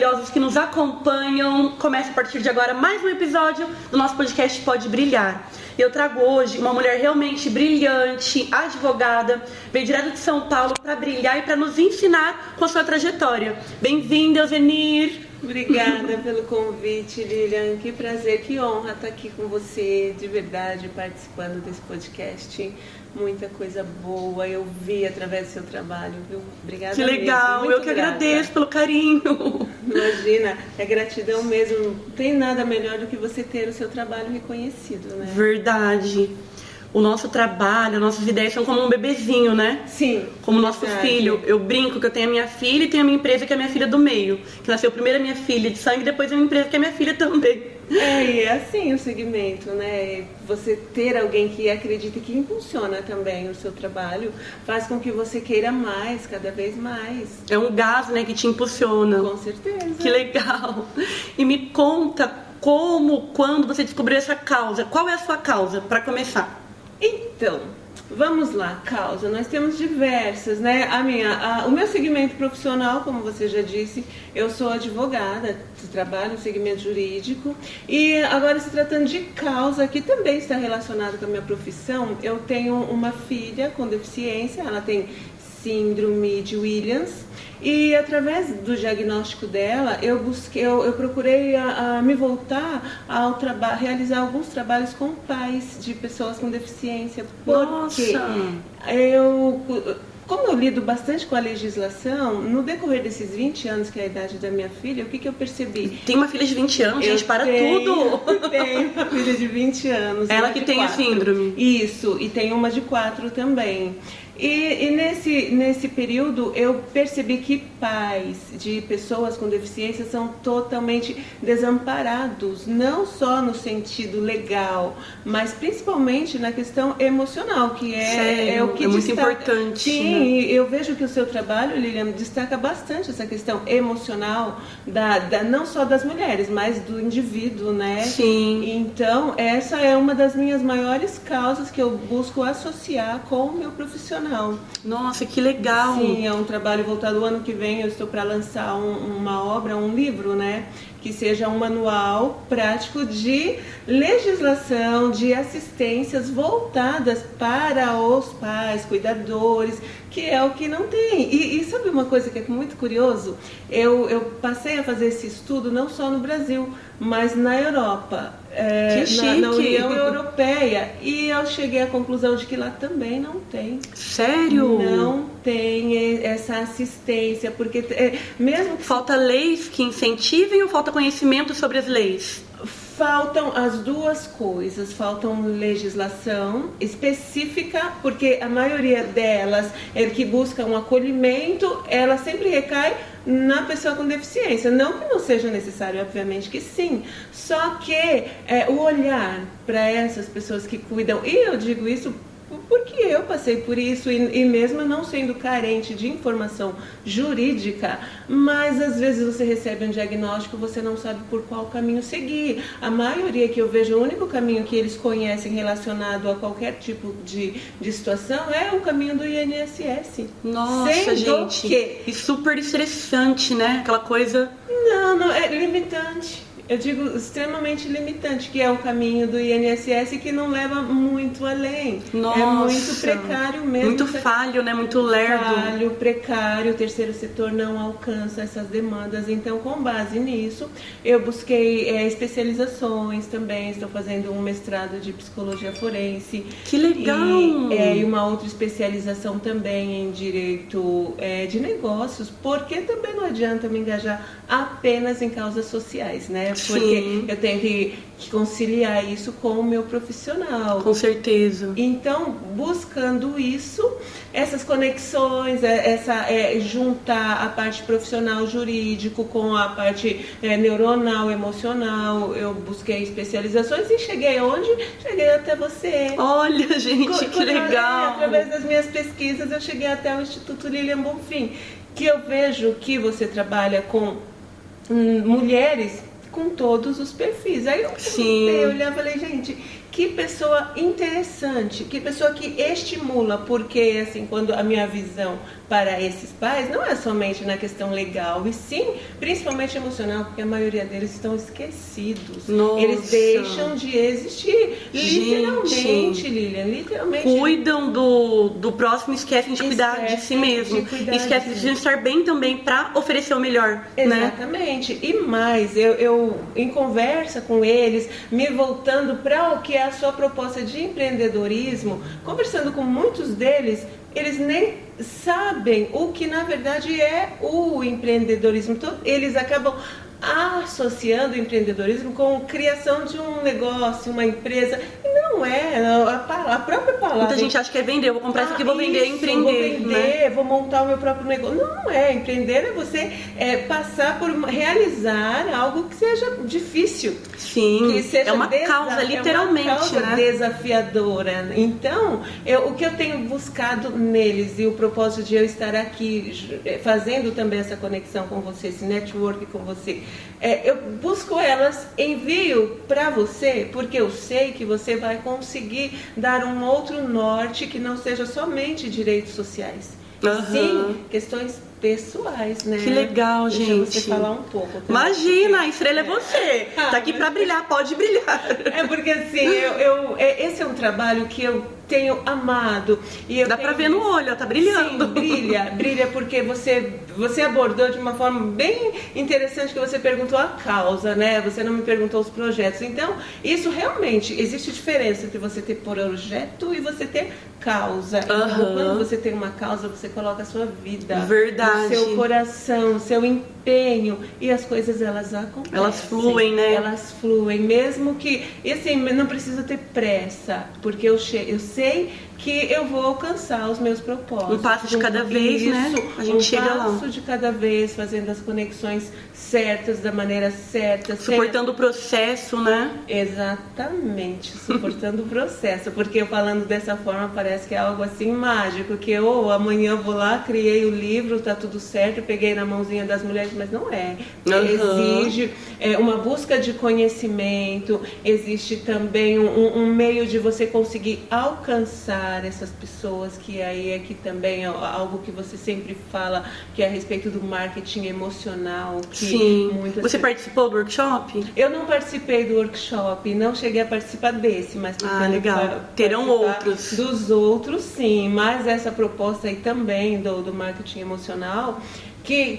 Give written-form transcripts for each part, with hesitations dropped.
maravilhosos que nos acompanham. Começa a partir de agora mais um episódio do nosso podcast Pode Brilhar. E eu trago hoje uma mulher realmente brilhante, advogada, veio direto de São Paulo para brilhar e para nos ensinar com a sua trajetória. Bem-vinda, Elzenir. Obrigada pelo convite, Lilian. Que prazer, que honra estar aqui com você, de verdade, participando desse podcast. Muita coisa boa eu vi através do seu trabalho, viu? Obrigada. Que legal, eu que agradeço pelo carinho. Imagina, é gratidão mesmo. Não tem nada melhor do que você ter o seu trabalho reconhecido, né? Verdade. O nosso trabalho, nossas ideias são como um bebezinho, né? Sim. Como o nosso filho. Eu brinco que eu tenho a minha filha e tenho a minha empresa, que é a minha filha do meio. Que nasceu primeiro a minha filha de sangue, depois a minha empresa, que é a minha filha também. E é assim o segmento, né? Você ter alguém que acredita e que impulsiona também o seu trabalho faz com que você queira mais, cada vez mais. É um gás, né, que te impulsiona. Com certeza. Que legal. E me conta quando você descobriu essa causa. Qual é a sua causa, para começar? Então, vamos lá, causa. Nós temos diversas, né? O meu segmento profissional, como você já disse, eu sou advogada, trabalho no segmento jurídico. E agora, se tratando de causa, que também está relacionada com a minha profissão, eu tenho uma filha com deficiência, ela tem síndrome de Williams. E através do diagnóstico dela, eu procurei me voltar ao realizar alguns trabalhos com pais de pessoas com deficiência. Porque como eu lido bastante com a legislação, no decorrer desses 20 anos, que é a idade da minha filha, o que eu percebi? Tem uma filha de 20 anos, gente, para tudo! Eu tenho uma filha de 20 anos. Ela que tem 4. A síndrome. Isso, e tem uma de 4 também. E nesse período eu percebi que pais de pessoas com deficiência são totalmente desamparados, não só no sentido legal, mas principalmente na questão emocional, que é o que muito destaca. Importante. Sim, né? Eu vejo que o seu trabalho, Lilian, destaca bastante essa questão emocional, não só das mulheres, mas do indivíduo, né? Sim. Então, essa é uma das minhas maiores causas que eu busco associar com o meu profissional. Nossa, que legal! Sim, é um trabalho voltado. O ano que vem eu estou para lançar uma obra, um livro, né? Que seja um manual prático de legislação, de assistências voltadas para os pais, cuidadores, que é o que não tem. E sabe uma coisa que é muito curioso? Eu passei a fazer esse estudo não só no Brasil, mas na Europa, na União Europeia. E eu cheguei à conclusão de que lá também não tem. Sério? Não tem essa assistência, porque mesmo que... Falta leis que incentivem ou falta conhecimento sobre as leis? Faltam as duas coisas, faltam legislação específica, porque a maioria delas que busca um acolhimento, ela sempre recai na pessoa com deficiência. Não que não seja necessário, obviamente que sim, só que o olhar para essas pessoas que cuidam, e eu digo isso porque eu passei por isso e mesmo não sendo carente de informação jurídica, mas às vezes você recebe um diagnóstico, você não sabe por qual caminho seguir. A maioria que eu vejo, o único caminho que eles conhecem relacionado a qualquer tipo de situação é o caminho do INSS. Nossa, gente, e super estressante, né? Aquela coisa... Não, é limitante. Eu digo extremamente limitante, que é o caminho do INSS que não leva muito além. Nossa, é muito precário mesmo. Muito falho, né? Muito lerdo. Falho, precário, o terceiro setor não alcança essas demandas. Então, com base nisso, eu busquei especializações também. Estou fazendo um mestrado de psicologia forense. Que legal! E uma outra especialização também em direito de negócios, porque também não adianta me engajar apenas em causas sociais, né? Porque Sim. eu tenho que conciliar isso com o meu profissional. Com certeza. Então, buscando isso, essas conexões, juntar a parte profissional jurídico com a parte neuronal, emocional, eu busquei especializações e cheguei aonde? Cheguei até você. Olha, gente, que legal! Através das minhas pesquisas, eu cheguei até o Instituto Lilian Bonfim, que eu vejo que você trabalha com mulheres com todos os perfis. Aí eu olhava e falei, gente, que pessoa interessante, que pessoa que estimula, porque assim, quando a minha visão para esses pais não é somente na questão legal, e sim, principalmente emocional, porque a maioria deles estão esquecidos. Nossa. Eles deixam de existir, literalmente, Lilian, literalmente. Cuidam do próximo, esquecem de cuidar de si mesmo. Esquecem de estar bem também para oferecer o melhor. Exatamente. Né? E mais, eu em conversa com eles, me voltando para o que é a sua proposta de empreendedorismo, conversando com muitos deles, eles nem sabem o que na verdade é o empreendedorismo. Então, eles acabam associando o empreendedorismo com a criação de um negócio, uma empresa. E não é, a própria palavra. Muita gente acha que é vender, eu vou comprar isso aqui, vou vender, empreender. Vou vender, vou montar o meu próprio negócio. Não é, empreender é você passar por realizar algo que seja difícil. Sim, que seja é uma causa, literalmente, é uma causa, né? Desafiadora. Então, o que eu tenho buscado neles e o propósito de eu estar aqui fazendo também essa conexão com você, esse network com você, eu busco elas, envio para você, porque eu sei que você vai conseguir dar um outro norte que não seja somente direitos sociais. Sim, questões pessoais, né? Que legal, gente. Deixa você falar um pouco. Tá? Imagina, a estrela é você. Tá aqui pra brilhar, pode brilhar. É porque assim, esse é um trabalho que eu tenho amado. E dá pra ver no olho, tá brilhando. Sim, brilha porque você abordou de uma forma bem interessante, que você perguntou a causa, né? Você não me perguntou os projetos. Então, isso realmente, existe diferença entre você ter projeto e você ter causa. Então, quando você tem uma causa, você coloca a sua vida, o seu coração, o seu empenho, e as coisas, elas acontecem. Elas fluem, né? Elas fluem, mesmo que, e assim, não precisa ter pressa, porque eu sei que eu vou alcançar os meus propósitos. Um passo de cada vez, né? A gente chega lá. Um passo de cada vez, fazendo as conexões certas, da maneira certa. Suportando o processo, né? Exatamente, suportando o processo. Porque eu falando dessa forma parece que é algo assim mágico, que amanhã eu vou lá, criei o livro, tá tudo certo, peguei na mãozinha das mulheres, mas não é. Exige uma busca de conhecimento, existe também um meio de você conseguir alcançar essas pessoas, que aí é que também é algo que você sempre fala, que é a respeito do marketing emocional. Que você participou do workshop? Eu não participei do workshop, não cheguei a participar desse, mas legal. Terão outros. Dos outros, sim, mas essa proposta aí também do marketing emocional, que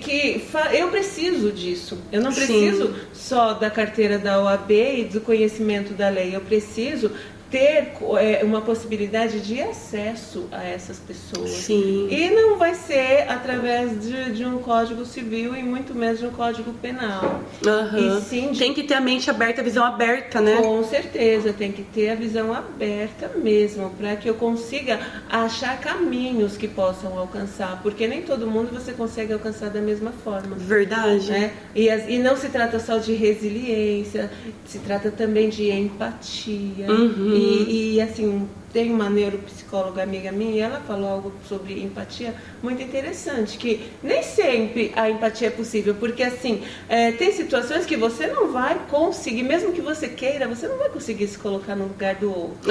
eu preciso disso. Eu não preciso só da carteira da OAB e do conhecimento da lei, eu preciso ter uma possibilidade de acesso a essas pessoas. Sim. E não vai ser através de um código civil e muito menos de um código penal. E sim, tem que ter a mente aberta, a visão aberta, né? Com certeza, tem que ter a visão aberta mesmo, para que eu consiga achar caminhos que possam alcançar, porque nem todo mundo você consegue alcançar da mesma forma. Verdade. Né? E não se trata só de resiliência, se trata também de empatia. E assim, tem uma neuropsicóloga amiga minha, e ela falou algo sobre empatia muito interessante, que nem sempre a empatia é possível, porque assim, tem situações que você não vai conseguir, mesmo que você queira, você não vai conseguir se colocar no lugar do outro.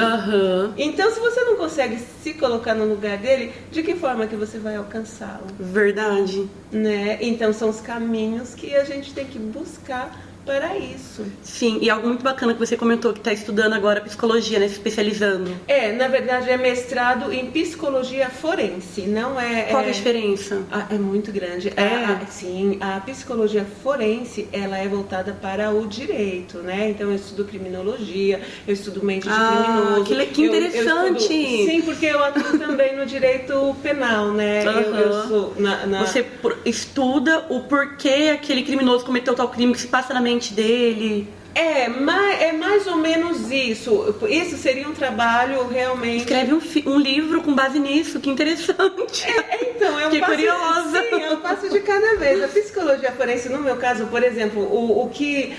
Então, se você não consegue se colocar no lugar dele, de que forma que você vai alcançá-lo? Verdade. Né? Então, são os caminhos que a gente tem que buscar para isso. Sim, e algo muito bacana que você comentou, que está estudando agora psicologia, né? Se especializando. Na verdade é mestrado em psicologia forense, não é... Qual é a diferença? É muito grande. Sim, a psicologia forense, ela é voltada para o direito, né? Então eu estudo criminologia, eu estudo mente de criminoso. Que interessante! Sim, porque eu atuo também no direito penal, né? Eu sou Você estuda o porquê aquele criminoso cometeu tal crime, que se passa na mente dele. É mais ou menos isso. Isso seria um trabalho realmente... Escreve um livro com base nisso, que interessante. Então, que curiosa. Sim, eu passo de cada vez. A psicologia forense, no meu caso, por exemplo, o que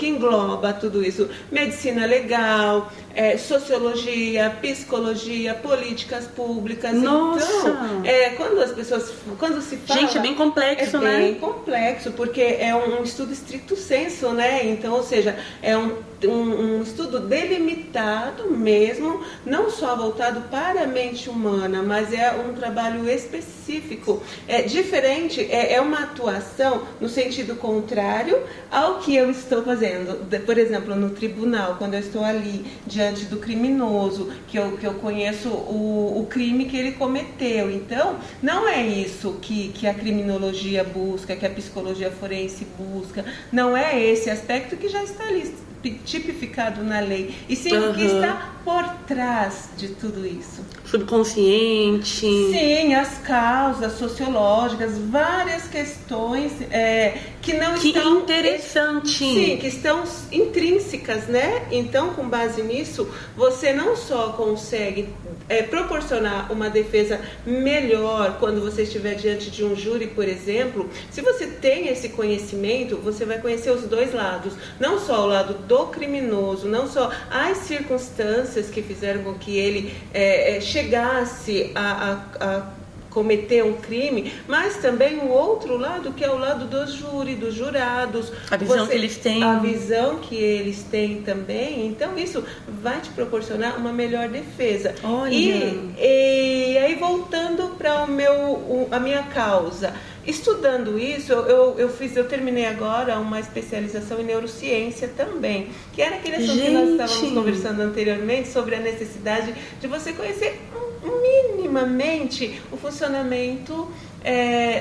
engloba tudo isso? Medicina legal, sociologia, psicologia, políticas públicas. Nossa! Então, quando se fala... Gente, é bem complexo, né? É bem complexo, porque é um estudo stricto sensu, né? Então, ou seja, seja, é um estudo delimitado mesmo, não só voltado para a mente humana, mas é um trabalho específico, é diferente, é uma atuação no sentido contrário ao que eu estou fazendo. Por exemplo, no tribunal, quando eu estou ali diante do criminoso, que eu conheço o crime que ele cometeu. Então, não é isso que a criminologia busca, que a psicologia forense busca, não é esse aspecto que já está ali tipificado na lei, e sim o que está por trás de tudo isso. Subconsciente. Sim, as causas sociológicas, várias questões que não que estão... interessante. Sim, que estão intrínsecas, né? Então, com base nisso, você não só consegue proporcionar uma defesa melhor quando você estiver diante de um júri, por exemplo. Se você tem esse conhecimento, você vai conhecer os dois lados, não só o lado do criminoso, não só as circunstâncias que fizeram com que ele chegasse a cometer um crime, mas também o outro lado, que é o lado do júri, dos jurados. A visão que eles têm. A visão que eles têm também. Então, isso vai te proporcionar uma melhor defesa. Olha. E aí, voltando para a minha causa. Estudando isso, eu terminei agora uma especialização em neurociência também, que era aquele assunto que nós estávamos conversando anteriormente, sobre a necessidade de você conhecer minimamente o funcionamento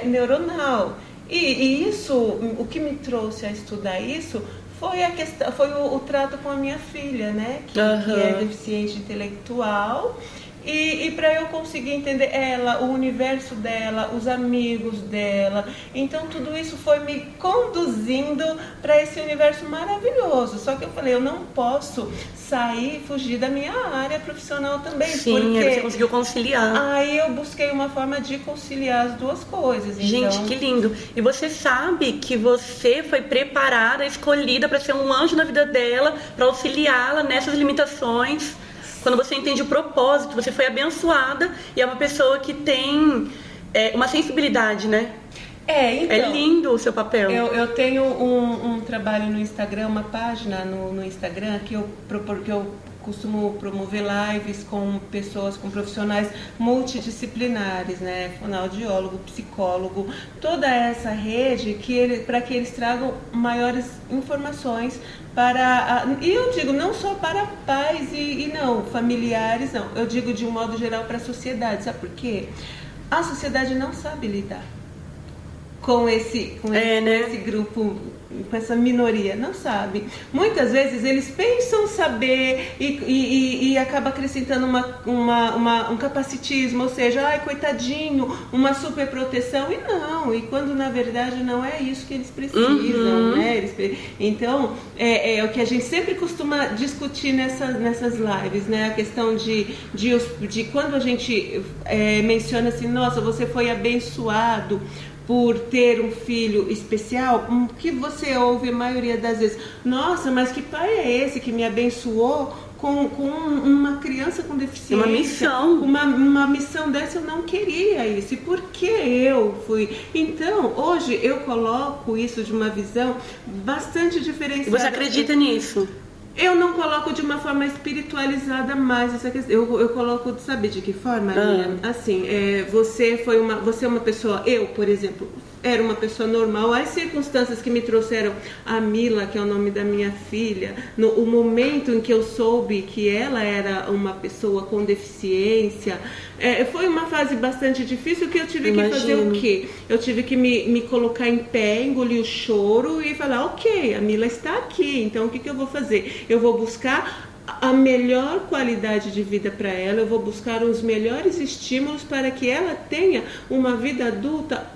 neuronal. E isso, o que me trouxe a estudar isso foi o trato com a minha filha, né, que é deficiente intelectual. E para eu conseguir entender ela, o universo dela, os amigos dela. Então tudo isso foi me conduzindo para esse universo maravilhoso. Só que eu falei, eu não posso sair e fugir da minha área profissional também. Sim, porque você conseguiu conciliar. Aí eu busquei uma forma de conciliar as duas coisas. Gente, que lindo. E você sabe que você foi preparada, escolhida para ser um anjo na vida dela, para auxiliá-la nessas limitações. Quando você entende o propósito, você foi abençoada e é uma pessoa que tem uma sensibilidade, né? Então, é lindo o seu papel. Eu tenho um trabalho no Instagram, uma página no Instagram que eu costumo promover lives com pessoas, com profissionais multidisciplinares, né? Fonoaudiólogo, psicólogo, toda essa rede para que eles tragam maiores informações e eu digo não só para pais e não, familiares não, eu digo de um modo geral para a sociedade. Sabe por quê? A sociedade não sabe lidar com esse grupo, com essa minoria, não sabe. Muitas vezes eles pensam saber e acaba acrescentando um capacitismo, ou seja, ai, coitadinho, uma super proteção, e quando na verdade não é isso que eles precisam, né? Então, é o que a gente sempre costuma discutir nessas lives, né? A questão de quando a gente menciona assim, nossa, você foi abençoado por ter um filho especial, o que você ouve a maioria das vezes, nossa, mas que pai é esse que me abençoou com uma criança com deficiência? Uma missão. Uma missão dessa, eu não queria isso. E por que eu fui? Então, hoje eu coloco isso de uma visão bastante diferenciada. Você acredita nisso? Eu não coloco de uma forma espiritualizada mais essa questão. Eu coloco, sabe de que forma, Maria? Assim, você é uma pessoa, eu, por exemplo, era uma pessoa normal. As circunstâncias que me trouxeram a Mila, que é o nome da minha filha, o momento em que eu soube que ela era uma pessoa com deficiência, foi uma fase bastante difícil, que eu tive que fazer o quê? Eu tive que me colocar em pé, engolir o choro e falar, ok, a Mila está aqui, então o que eu vou fazer? Eu vou buscar a melhor qualidade de vida para ela, eu vou buscar os melhores estímulos para que ela tenha uma vida adulta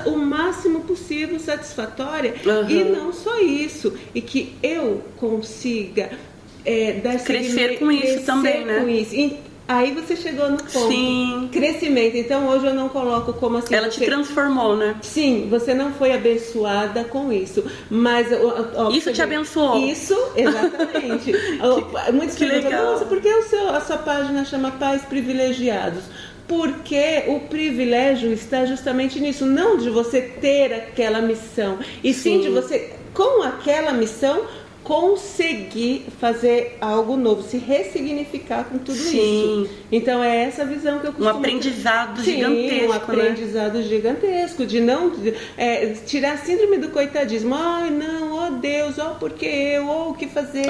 o máximo possível satisfatória. E não só isso, e que eu consiga crescer com isso também, né? Com isso. Aí você chegou no ponto. Sim. Crescimento. Então hoje eu não coloco como assim. Ela te transformou, né? Sim, você não foi abençoada com isso. Mas isso te abençoou. Isso, exatamente. Muitos perguntam, nossa, por que a sua página chama Pais Privilegiados? Porque o privilégio está justamente nisso, não de você ter aquela missão, e sim de você, com aquela missão, conseguir fazer algo novo, se ressignificar com tudo isso. Então é essa visão que eu costumo... Um aprendizado gigantesco, um aprendizado gigantesco, de não tirar a síndrome do coitadismo. Ai, não, oh Deus, oh porque eu, oh o que fazer,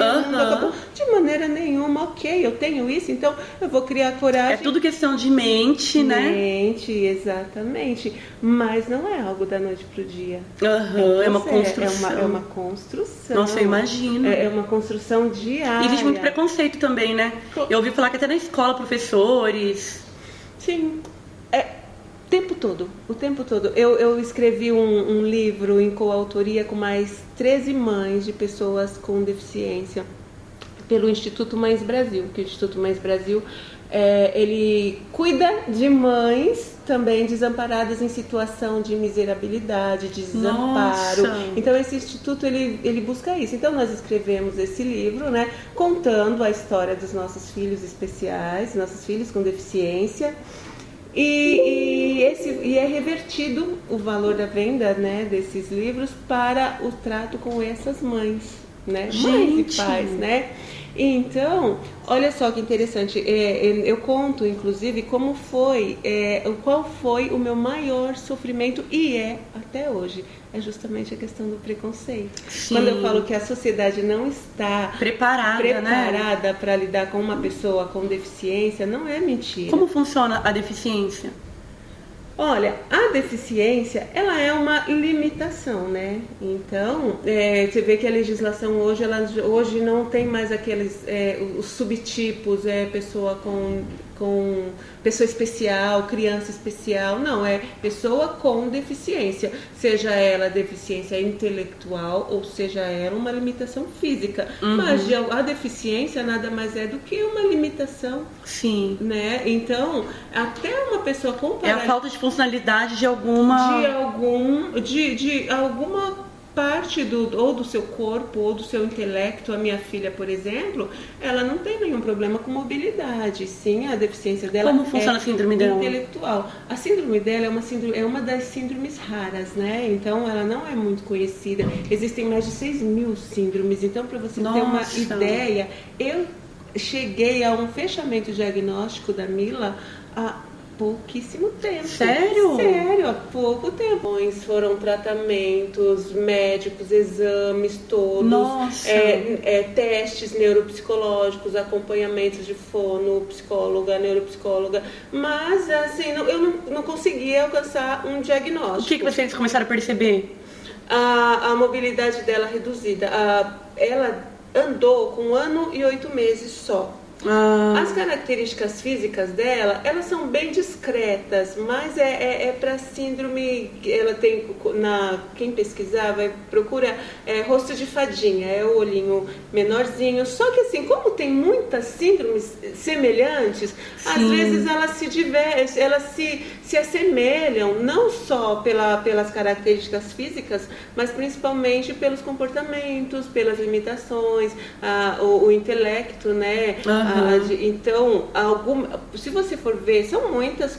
de maneira nenhuma, ok, eu tenho isso, então eu vou criar coragem. É tudo questão de mente, né? Mente, exatamente, mas não é algo da noite pro dia. É uma construção. É uma construção. Nossa, eu imagino. É uma construção diária. E existe muito preconceito também, né? Eu ouvi falar que até na escola, professores... Sim, o tempo todo. Eu escrevi um livro em coautoria com mais 13 mães de pessoas com deficiência pelo Instituto Mães Brasil, que o Instituto Mães Brasil ele cuida de mães também desamparadas em situação de miserabilidade, de desamparo. Nossa. Então esse instituto ele busca isso. Então nós escrevemos esse livro, né, contando a história dos nossos filhos especiais, nossos filhos com deficiência. E é revertido o valor da venda, né, desses livros para o trato com essas mães, né, mães e pais, né. Então, olha só que interessante, eu conto inclusive como foi, qual foi o meu maior sofrimento e até hoje, é justamente a questão do preconceito. Sim. Quando eu falo que a sociedade não está preparada para lidar com uma pessoa com deficiência, não é mentira. Como funciona a deficiência? Olha, a deficiência, ela é uma limitação, né? Então, você vê que a legislação hoje não tem mais aqueles os subtipos, pessoa com pessoa especial, criança especial, não, é pessoa com deficiência, seja ela deficiência intelectual ou seja ela uma limitação física, mas a deficiência nada mais é do que uma limitação. Sim. Né? Então, até uma pessoa com paralisia... É a falta de funcionalidade de alguma... De alguma parte ou do seu corpo ou do seu intelecto. A minha filha, por exemplo, ela não tem nenhum problema com mobilidade, sim, a deficiência dela. Como funciona a síndrome dela? Intelectual. A síndrome dela é uma das síndromes raras, né? Então ela não é muito conhecida. Existem mais de 6.000 síndromes. Então, para você ter uma ideia, eu cheguei a um fechamento diagnóstico da Mila há pouquíssimo tempo. Sério? Sério, há pouco tempo. Foram tratamentos médicos, exames todos. Nossa. Testes neuropsicológicos, acompanhamentos de fono, psicóloga, neuropsicóloga. Mas, assim, eu não conseguia alcançar um diagnóstico. O que vocês começaram a perceber? A mobilidade dela reduzida. Ela andou com 1 ano e 8 meses só. As características físicas dela, elas são bem discretas, mas para síndrome, ela tem, quem pesquisar procura rosto de fadinha, é o olhinho menorzinho, só que assim, como tem muitas síndromes semelhantes, às vezes elas se assemelham, não só pelas características físicas, mas principalmente pelos comportamentos, pelas limitações, o intelecto, né? Então, se você for ver, são muitas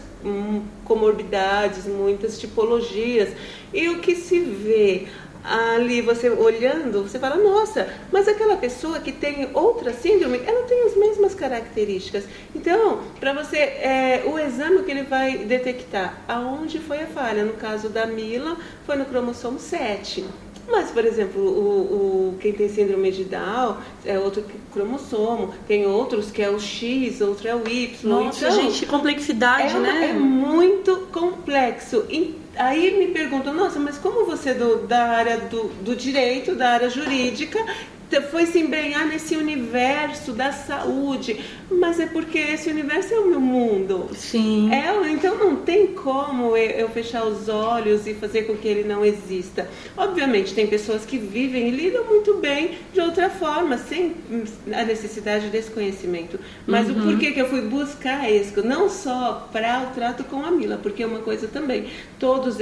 comorbidades, muitas tipologias, e o que se vê ali, você olhando, você fala, nossa, mas aquela pessoa que tem outra síndrome, ela tem as mesmas características. Então, para você, o exame que ele vai detectar, aonde foi a falha? No caso da Mila, foi no cromossomo 7. Mas, por exemplo, quem tem síndrome de Down é outro cromossomo, tem outros que é o X, outro é o Y. Nossa, então, gente, complexidade, né? É muito complexo. Aí me perguntam, nossa, mas como você da área do direito, da área jurídica, foi se embrenhar nesse universo da saúde? Mas é porque esse universo é o meu mundo. Sim. Então não tem como eu fechar os olhos e fazer com que ele não exista. Obviamente tem pessoas que vivem e lidam muito bem de outra forma, sem a necessidade desse conhecimento. Mas o porquê que eu fui buscar isso? Não só para o trato com a Mila, porque é uma coisa também, todos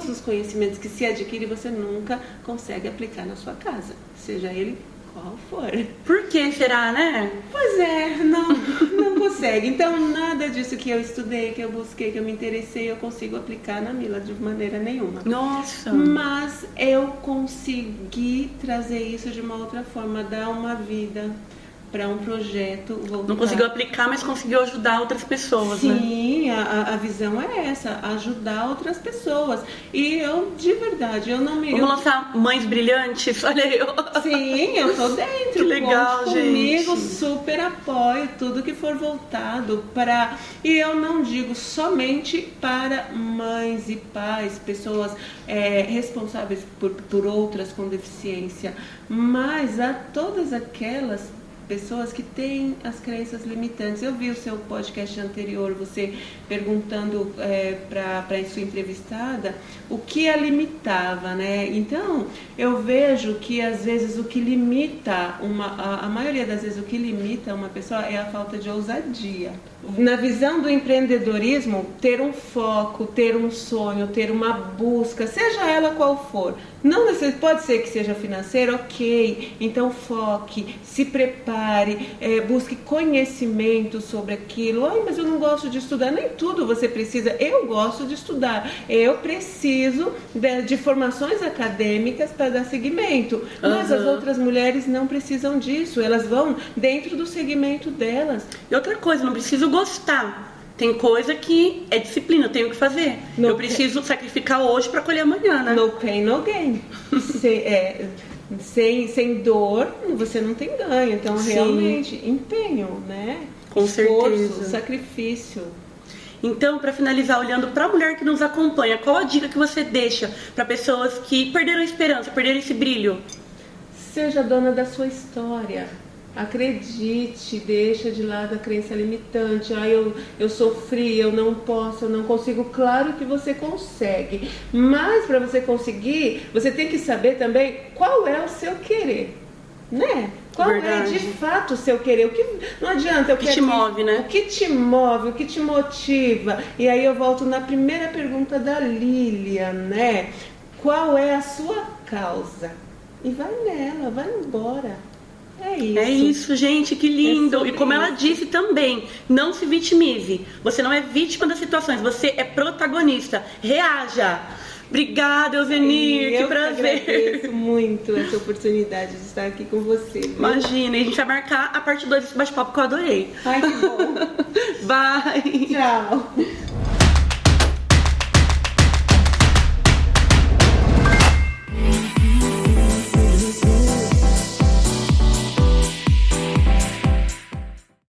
os conhecimentos que se adquire, você nunca consegue aplicar na sua casa. Seja ele qual for. Por que será, né? Pois é, não consegue. Então, nada disso que eu estudei, que eu busquei, que eu me interessei, eu consigo aplicar na Mila de maneira nenhuma. Nossa! Mas eu consegui trazer isso de uma outra forma, dar uma vida para um projeto voltado. Não conseguiu aplicar, mas conseguiu ajudar outras pessoas, né? Sim, a visão é essa, ajudar outras pessoas. E eu, de verdade, eu não me... Vamos lançar Mães Brilhantes? Olha eu. Sim, eu tô dentro. Que legal, Conte comigo, gente. super apoio tudo que for voltado para... E eu não digo somente para mães e pais, pessoas responsáveis por outras com deficiência, mas a todas aquelas pessoas que têm as crenças limitantes. Eu vi o seu podcast anterior, você perguntando para a sua entrevistada o que a limitava, né? Então, eu vejo que às vezes o que limita, a maioria das vezes o que limita uma pessoa é a falta de ousadia. Na visão do empreendedorismo, ter um foco, ter um sonho, ter uma busca, seja ela qual for, não necessariamente, pode ser que seja financeiro, ok, então foque, se prepare, busque conhecimento sobre aquilo. Ai, mas eu não gosto de estudar. Nem tudo você precisa. Eu gosto de estudar, eu preciso de formações acadêmicas para dar seguimento, mas as outras mulheres não precisam disso, elas vão dentro do segmento delas. E outra coisa, não preciso gostar. Tem coisa que é disciplina, eu tenho que fazer. Eu preciso sacrificar hoje para colher amanhã, né? No pain, no gain. Sem dor, você não tem ganho. Então, Sim. realmente, empenho, né? Com Esforço, certeza. sacrifício. Então, para finalizar, olhando para a mulher que nos acompanha, qual a dica que você deixa para pessoas que perderam a esperança, perderam esse brilho? Seja dona da sua história. Acredite, deixa de lado a crença limitante. Eu sofri, eu não posso, eu não consigo. Claro que você consegue, mas para você conseguir, você tem que saber também qual é o seu querer, né? Qual Verdade. é de fato o seu querer? Não adianta, O que te move, né? O que te move, o que te motiva? E aí eu volto na primeira pergunta da Lilian, né? Qual é a sua causa? E vai nela, vai embora. É isso. É isso, gente, que lindo. E como ela isso. disse também, não se vitimize. Você não é vítima das situações, você é protagonista. Reaja. Obrigada, Elzenir, que prazer. Eu agradeço muito essa oportunidade de estar aqui com você. Viu? Imagina, e a gente vai marcar a parte 2 desse bate-papo que eu adorei. Ai, que bom. Bye. Tchau.